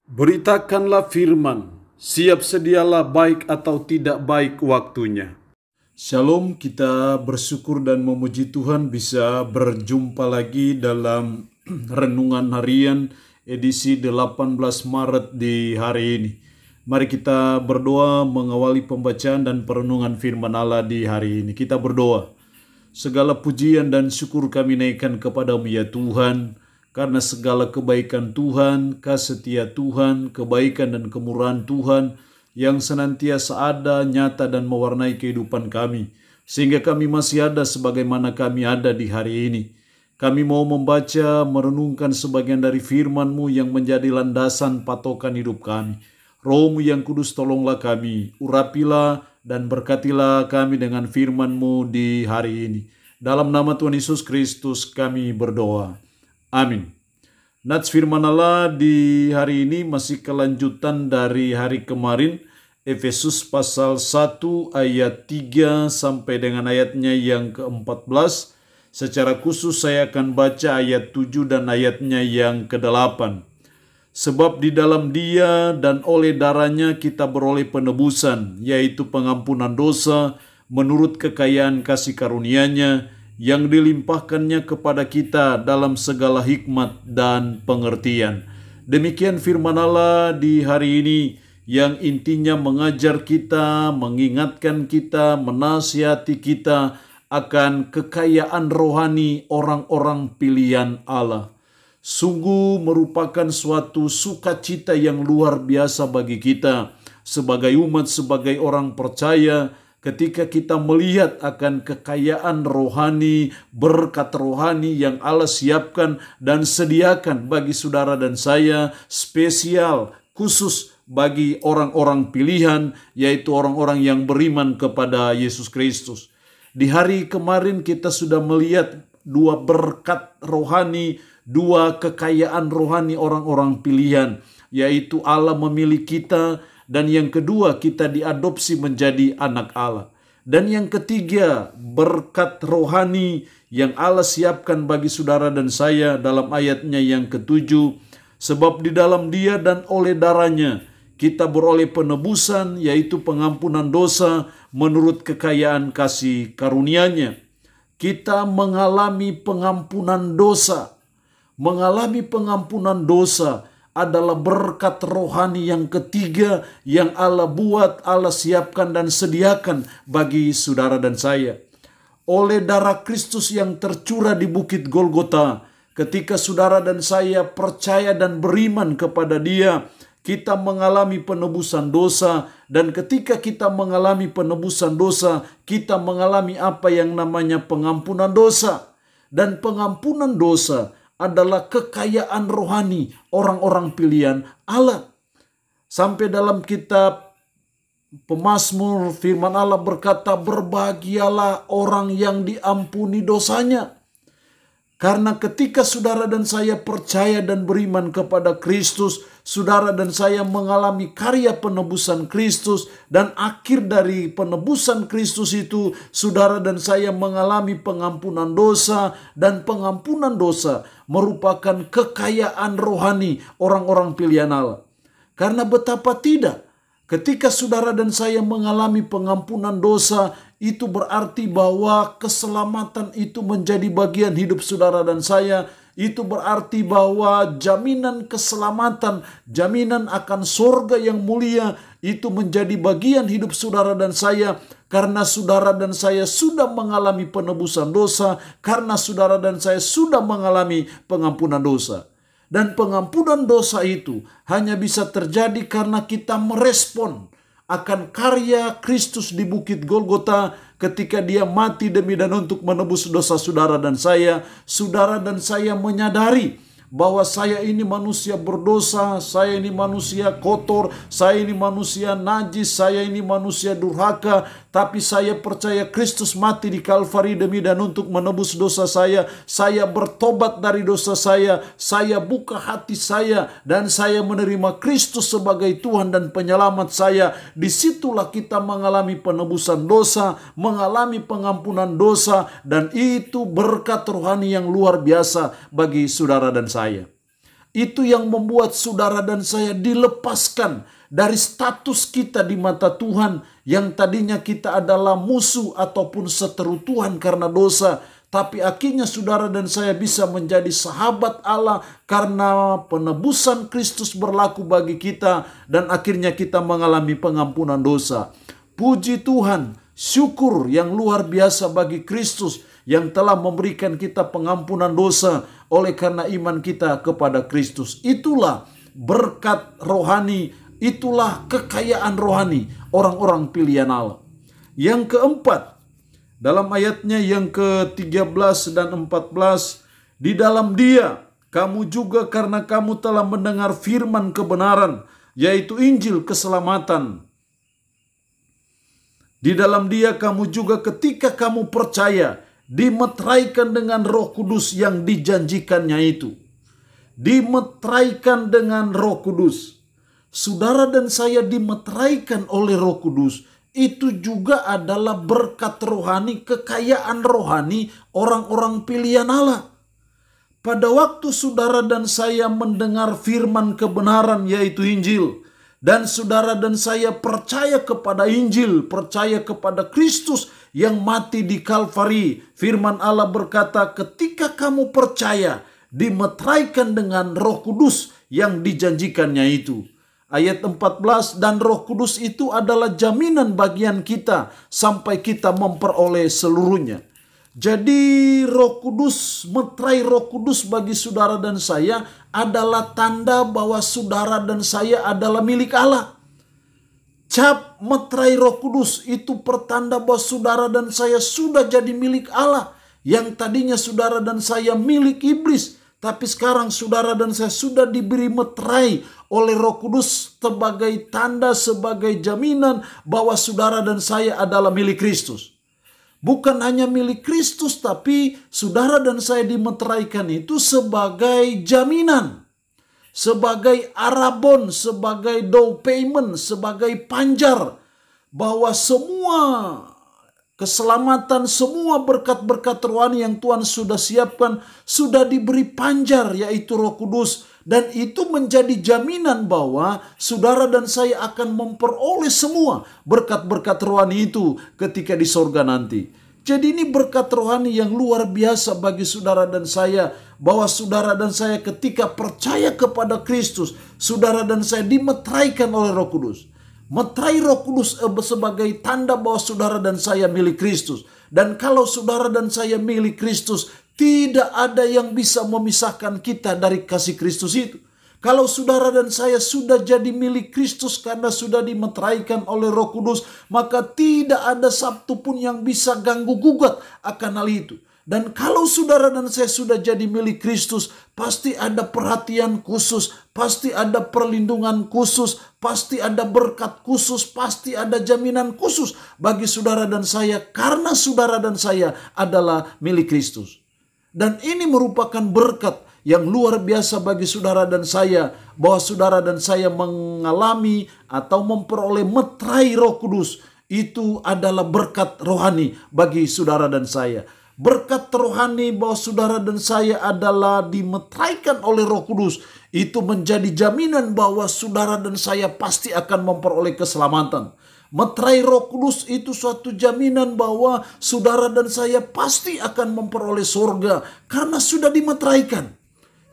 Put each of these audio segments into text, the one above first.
Beritakanlah firman, siap sedialah baik atau tidak baik waktunya. Shalom, kita bersyukur dan memuji Tuhan bisa berjumpa lagi dalam renungan harian edisi 18 Maret di hari ini. Mari kita berdoa mengawali pembacaan dan perenungan firman Allah di hari ini. Kita berdoa. Segala pujian dan syukur kami naikkan kepadamu ya Tuhan, karena segala kebaikan Tuhan, kasih setia Tuhan, kebaikan dan kemurahan Tuhan yang senantiasa ada, nyata dan mewarnai kehidupan kami. Sehingga kami masih ada sebagaimana kami ada di hari ini. Kami mau membaca, merenungkan sebagian dari firman-Mu yang menjadi landasan patokan hidup kami. Roh-Mu yang kudus tolonglah kami, urapilah dan berkatilah kami dengan firman-Mu di hari ini. Dalam nama Tuhan Yesus Kristus kami berdoa. Amin. Nats firman Allah di hari ini masih kelanjutan dari hari kemarin, Efesus pasal 1 ayat 3 sampai dengan ayatnya yang ke-14. Secara khusus saya akan baca ayat 7 dan ayatnya yang ke-8. Sebab di dalam Dia dan oleh darahnya kita beroleh penebusan, yaitu pengampunan dosa menurut kekayaan kasih karunia-Nya yang dilimpahkannya kepada kita dalam segala hikmat dan pengertian. Demikian firman Allah di hari ini yang intinya mengajar kita, mengingatkan kita, menasihati kita akan kekayaan rohani orang-orang pilihan Allah. Sungguh merupakan suatu sukacita yang luar biasa bagi kita sebagai umat, sebagai orang percaya, ketika kita melihat akan kekayaan rohani, berkat rohani yang Allah siapkan dan sediakan bagi saudara dan saya, spesial, khusus bagi orang-orang pilihan, yaitu orang-orang yang beriman kepada Yesus Kristus. Di hari kemarin kita sudah melihat dua berkat rohani, dua kekayaan rohani orang-orang pilihan, yaitu Allah memilih kita, dan yang kedua kita diadopsi menjadi anak Allah. Dan yang ketiga berkat rohani yang Allah siapkan bagi saudara dan saya dalam ayatnya yang ke-7. Sebab di dalam Dia dan oleh darahnya kita beroleh penebusan, yaitu pengampunan dosa menurut kekayaan kasih karunia-Nya. Kita mengalami pengampunan dosa. Mengalami pengampunan dosa adalah berkat rohani yang ketiga yang Allah buat, Allah siapkan dan sediakan bagi saudara dan saya. Oleh darah Kristus yang tercurah di Bukit Golgota, ketika saudara dan saya percaya dan beriman kepada Dia, kita mengalami penebusan dosa, dan ketika kita mengalami penebusan dosa, kita mengalami apa yang namanya pengampunan dosa. Dan pengampunan dosa adalah kekayaan rohani orang-orang pilihan Allah. Sampai dalam kitab Pemazmur firman Allah berkata, berbahagialah orang yang diampuni dosanya. Karena ketika saudara dan saya percaya dan beriman kepada Kristus, saudara dan saya mengalami karya penebusan Kristus, dan akhir dari penebusan Kristus itu, saudara dan saya mengalami pengampunan dosa, dan pengampunan dosa merupakan kekayaan rohani orang-orang pilihan Allah. Karena betapa tidak, ketika saudara dan saya mengalami pengampunan dosa, itu berarti bahwa keselamatan itu menjadi bagian hidup saudara dan saya. Itu berarti bahwa jaminan keselamatan, jaminan akan surga yang mulia, itu menjadi bagian hidup saudara dan saya. Karena saudara dan saya sudah mengalami penebusan dosa, karena saudara dan saya sudah mengalami pengampunan dosa. Dan pengampunan dosa itu hanya bisa terjadi karena kita merespon akan karya Kristus di Bukit Golgota ketika Dia mati demi dan untuk menebus dosa saudara dan saya. Saudara dan saya menyadari bahwa saya ini manusia berdosa, saya ini manusia kotor, saya ini manusia najis, saya ini manusia durhaka, tapi saya percaya Kristus mati di Kalvari demi dan untuk menebus dosa saya. Saya bertobat dari dosa saya buka hati saya, dan saya menerima Kristus sebagai Tuhan dan penyelamat saya. Disitulah kita mengalami penebusan dosa, mengalami pengampunan dosa, dan itu berkat rohani yang luar biasa bagi saudara dan saya. Itu yang membuat saudara dan saya dilepaskan dari status kita di mata Tuhan yang tadinya kita adalah musuh ataupun seteru Tuhan karena dosa. Tapi akhirnya saudara dan saya bisa menjadi sahabat Allah karena penebusan Kristus berlaku bagi kita. Dan akhirnya kita mengalami pengampunan dosa. Puji Tuhan, syukur yang luar biasa bagi Kristus yang telah memberikan kita pengampunan dosa oleh karena iman kita kepada Kristus. Itulah berkat rohani, itulah kekayaan rohani orang-orang pilihan Allah. Yang keempat, dalam ayatnya yang ke-13 dan 14, di dalam Dia kamu juga karena kamu telah mendengar firman kebenaran, yaitu Injil keselamatan. Di dalam Dia kamu juga ketika kamu percaya, dimeteraikan dengan Roh Kudus yang dijanjikannya itu. Dimeteraikan dengan Roh Kudus. Saudara dan saya dimeteraikan oleh Roh Kudus. Itu juga adalah berkat rohani, kekayaan rohani orang-orang pilihan Allah. Pada waktu saudara dan saya mendengar firman kebenaran yaitu Injil, dan saudara dan saya percaya kepada Injil, percaya kepada Kristus yang mati di Kalvari. Firman Allah berkata, ketika kamu percaya, dimeteraikan dengan Roh Kudus yang dijanjikannya itu. Ayat 14, dan Roh Kudus itu adalah jaminan bagian kita sampai kita memperoleh seluruhnya. Jadi Roh Kudus, meterai Roh Kudus bagi saudara dan saya adalah tanda bahwa saudara dan saya adalah milik Allah. Cap meterai Roh Kudus itu pertanda bahwa saudara dan saya sudah jadi milik Allah. Yang tadinya saudara dan saya milik iblis, tapi sekarang saudara dan saya sudah diberi meterai oleh Roh Kudus sebagai tanda, sebagai jaminan bahwa saudara dan saya adalah milik Kristus. Bukan hanya milik Kristus, tapi saudara dan saya dimeteraikan itu sebagai jaminan, sebagai arabon, sebagai down payment, sebagai panjar, bahwa semua keselamatan, semua berkat-berkat rohani yang Tuhan sudah siapkan, sudah diberi panjar, yaitu Roh Kudus. Dan itu menjadi jaminan bahwa saudara dan saya akan memperoleh semua berkat-berkat rohani itu ketika di sorga nanti. Jadi ini berkat rohani yang luar biasa bagi saudara dan saya, bahwa saudara dan saya ketika percaya kepada Kristus, saudara dan saya dimeteraikan oleh Roh Kudus. Meterai Roh Kudus sebagai tanda bahwa saudara dan saya milik Kristus. Dan kalau saudara dan saya milik Kristus, tidak ada yang bisa memisahkan kita dari kasih Kristus itu. Kalau saudara dan saya sudah jadi milik Kristus karena sudah dimeteraikan oleh Roh Kudus, maka tidak ada satu pun yang bisa ganggu gugat akan hal itu. Dan kalau saudara dan saya sudah jadi milik Kristus, pasti ada perhatian khusus, pasti ada perlindungan khusus, pasti ada berkat khusus, pasti ada jaminan khusus bagi saudara dan saya karena saudara dan saya adalah milik Kristus. Dan ini merupakan berkat yang luar biasa bagi saudara dan saya, bahwa saudara dan saya mengalami atau memperoleh meterai Roh Kudus. Itu adalah berkat rohani bagi saudara dan saya. Berkat rohani bahwa saudara dan saya adalah dimeteraikan oleh Roh Kudus. Itu menjadi jaminan bahwa saudara dan saya pasti akan memperoleh keselamatan. Meterai Roh Kudus itu suatu jaminan bahwa saudara dan saya pasti akan memperoleh surga karena sudah dimeteraikan.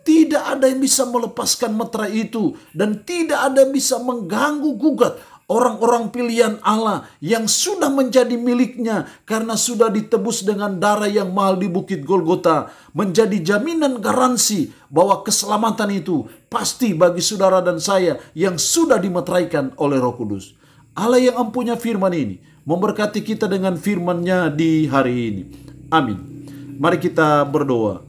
Tidak ada yang bisa melepaskan meterai itu dan tidak ada yang bisa mengganggu gugat orang-orang pilihan Allah yang sudah menjadi miliknya karena sudah ditebus dengan darah yang mahal di Bukit Golgota. Menjadi jaminan garansi bahwa keselamatan itu pasti bagi saudara dan saya yang sudah dimeteraikan oleh Roh Kudus. Allah yang empunya firman ini memberkati kita dengan firman-Nya di hari ini. Amin. Mari kita berdoa.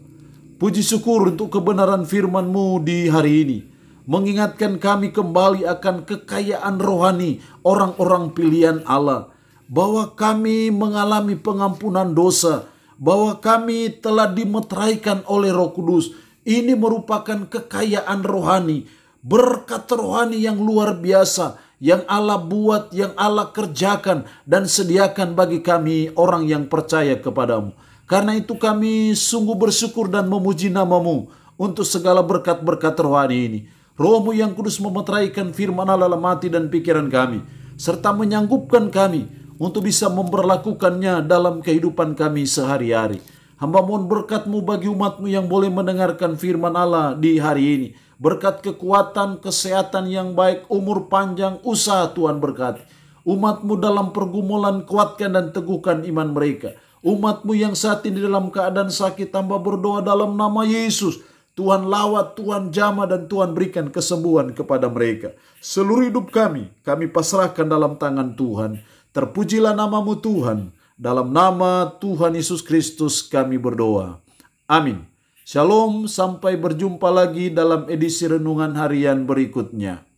Puji syukur untuk kebenaran firman-Mu di hari ini. Mengingatkan kami kembali akan kekayaan rohani orang-orang pilihan Allah. Bahwa kami mengalami pengampunan dosa. Bahwa kami telah dimeteraikan oleh Roh Kudus. Ini merupakan kekayaan rohani. Berkat rohani yang luar biasa. Yang Allah buat, yang Allah kerjakan dan sediakan bagi kami orang yang percaya kepadamu. Karena itu kami sungguh bersyukur dan memuji nama-Mu. untuk segala berkat-berkat rohani ini. Roh-Mu yang kudus memeteraikan firman Allah dalam hati dan pikiran kami, serta menyanggupkan kami untuk bisa memperlakukannya dalam kehidupan kami sehari-hari. Hamba mohon berkat-Mu bagi umat-Mu yang boleh mendengarkan firman Allah di hari ini. Berkat kekuatan, kesehatan yang baik, umur panjang, usaha Tuhan berkati. Umat-Mu dalam pergumulan kuatkan dan teguhkan iman mereka. Umat-Mu yang saat ini dalam keadaan sakit, hamba berdoa dalam nama Yesus. Tuhan lawat, Tuhan jamah, dan Tuhan berikan kesembuhan kepada mereka. Seluruh hidup kami pasrahkan dalam tangan Tuhan. Terpujilah nama-Mu Tuhan. Dalam nama Tuhan Yesus Kristus kami berdoa. Amin. Shalom, sampai berjumpa lagi dalam edisi renungan harian berikutnya.